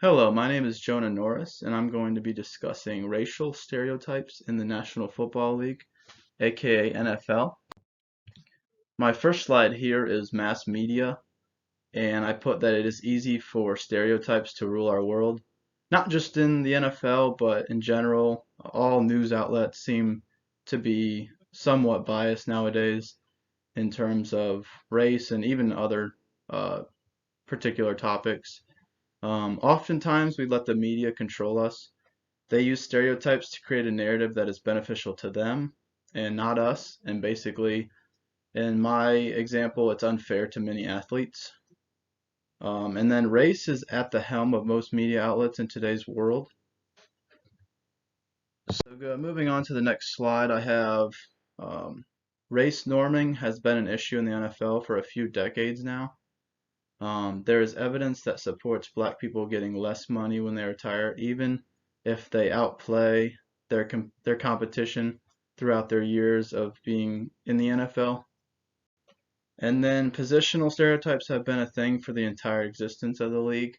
Hello, my name is Jonah Norris, and I'm going to be discussing racial stereotypes in the National Football League, aka NFL. My first slide here is mass media, and I put that it is easy for stereotypes to rule our world. Not just in the NFL, but in general, all news outlets seem to be somewhat biased nowadays in terms of race and even other uh, particular topics. Oftentimes, we let the media control us. They use stereotypes to create a narrative that is beneficial to them and not us. And basically, in my example, it's unfair to many athletes. And then race is at the helm of most media outlets in today's world. So moving on to the next slide, I have race norming has been an issue in the NFL for a few decades now. There is evidence that supports black people getting less money when they retire, even if they outplay their competition throughout their years of being in the NFL. And then positional stereotypes have been a thing for the entire existence of the league.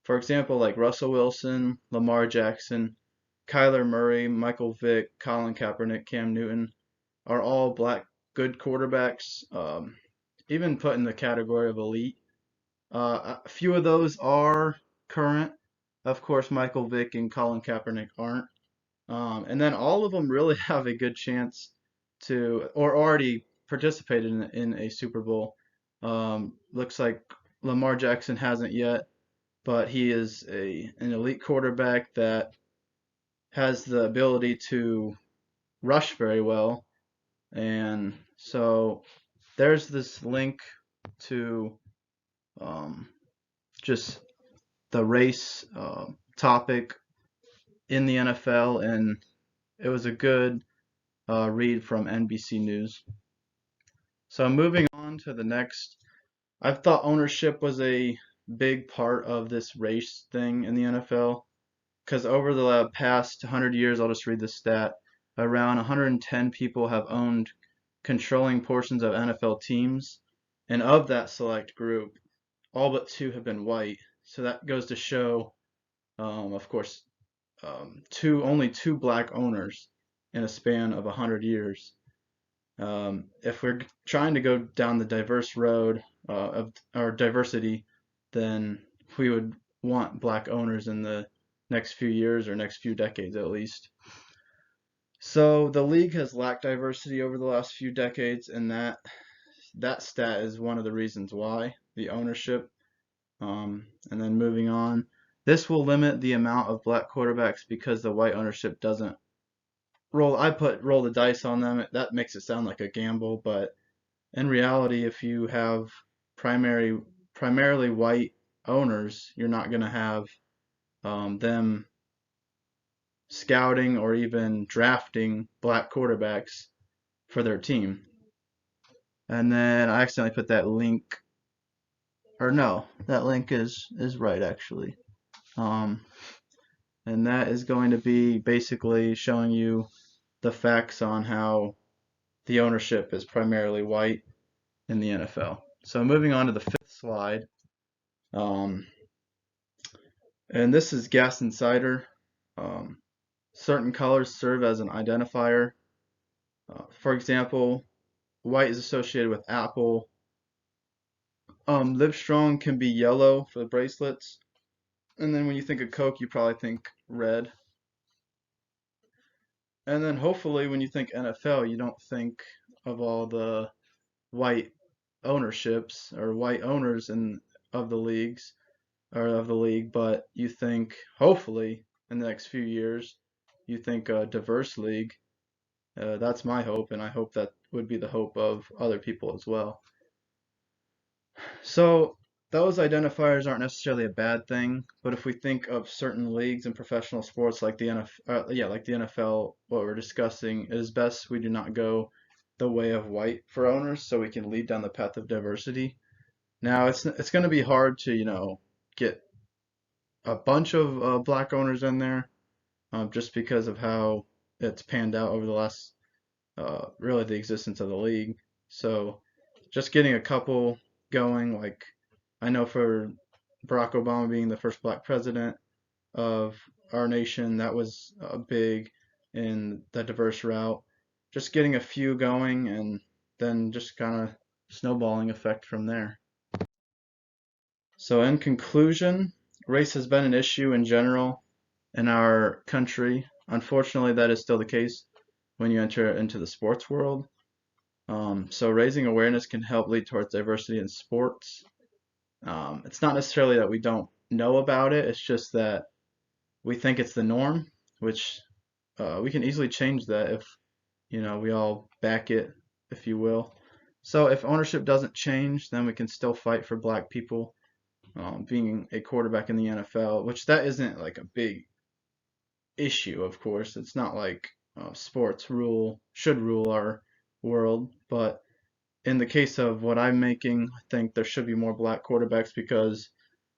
For example, like Russell Wilson, Lamar Jackson, Kyler Murray, Michael Vick, Colin Kaepernick, Cam Newton are all black good quarterbacks, even put in the category of elite. A few of those are current. Of course, Michael Vick and Colin Kaepernick aren't. And then all of them really have a good chance to, or already participated in a Super Bowl. Looks like Lamar Jackson hasn't yet, but he is an elite quarterback that has the ability to rush very well. And so there's this link to um, just the race topic in the NFL, and it was a good read from NBC News. So moving on to the next, I thought ownership was a big part of this race thing in the NFL because over the past 100 years, I'll just read the stat, around 110 people have owned controlling portions of NFL teams, and of that select group, all but two have been white. So that goes to show, of course, only two black owners in a span of 100 years. If we're trying to go down the diverse road of our diversity, then we would want black owners in the next few years or next few decades at least. So the league has lacked diversity over the last few decades, and that stat is one of the reasons why the ownership. And then moving on, this will limit the amount of black quarterbacks because the white ownership doesn't roll the dice on them. That makes it sound like a gamble, but in reality, if you have primary primarily white owners, you're not going to have them scouting or even drafting black quarterbacks for their team. And then I accidentally put that link, or no, that link is right actually. Um, and that is going to be basically showing you the facts on how the ownership is primarily white in the NFL. So moving on to the fifth slide, um, and this is Gas Insider. Um, certain colors serve as an identifier. For example, white is associated with Apple. Livestrong can be yellow for the bracelets. And then when you think of Coke, you probably think red. And then hopefully when you think NFL, you don't think of all the white ownerships or white owners of the leagues or of the league, but you think hopefully in the next few years you think a diverse league. That's my hope, and I hope that would be the hope of other people as well. So those identifiers aren't necessarily a bad thing, but if we think of certain leagues in professional sports like the NFL, what we're discussing, it is best we do not go the way of white for owners, so we can lead down the path of diversity. Now it's going to be hard to get a bunch of black owners in there, just because of how it's panned out over the last really the existence of the league. So just getting a couple going, like I know for Barack Obama being the first black president of our nation, that was big in the diverse route. Just getting a few going and then just kind of snowballing effect from there. So, in conclusion, race has been an issue in general in our country. Unfortunately, that is still the case when you enter into the sports world. So, raising awareness can help lead towards diversity in sports. It's not necessarily that we don't know about it, it's just that we think it's the norm, which we can easily change that if we all back it, if you will. So if ownership doesn't change, then we can still fight for black people being a quarterback in the NFL, which that isn't like a big issue, of course. It's not like sports should rule our world, but in the case of what I'm making, I think there should be more black quarterbacks because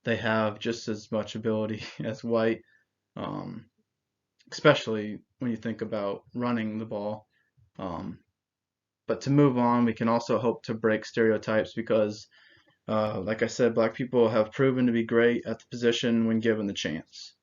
they have just as much ability as white, um, especially when you think about running the ball. Um, but to move on, we can also hope to break stereotypes because, like I said, black people have proven to be great at the position when given the chance.